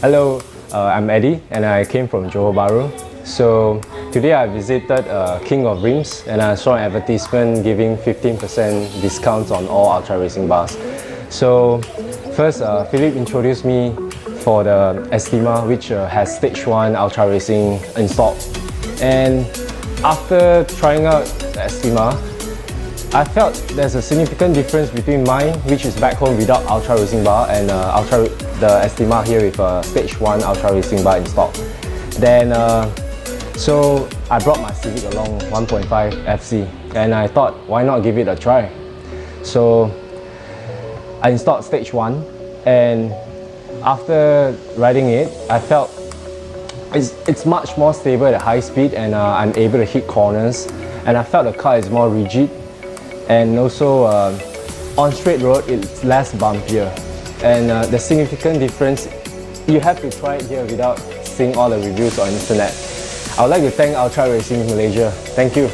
Hello, I'm Eddie and I came from Johor Bahru. So today I visited King of Rims and I saw an advertisement giving 15% discounts on all UltraRacing bars. So first, Phillip introduced me for the Estima, which has stage 1 UltraRacing installed. And after trying out the Estima, I felt there's a significant difference between mine, which is back home without UltraRacing bar, and the Estima here with a stage 1 UltraRacing bar installed. Then, so I brought my Civic along, 1.5 FC, and I thought, why not give it a try? So I installed stage 1, and after riding it, I felt it's much more stable at high speed, and I'm able to hit corners, and I felt the car is more rigid, and also on straight road it's less bumpier. And the significant difference, you have to try it here without seeing all the reviews on the internet. I would like to thank UltraRacing Malaysia. Thank you.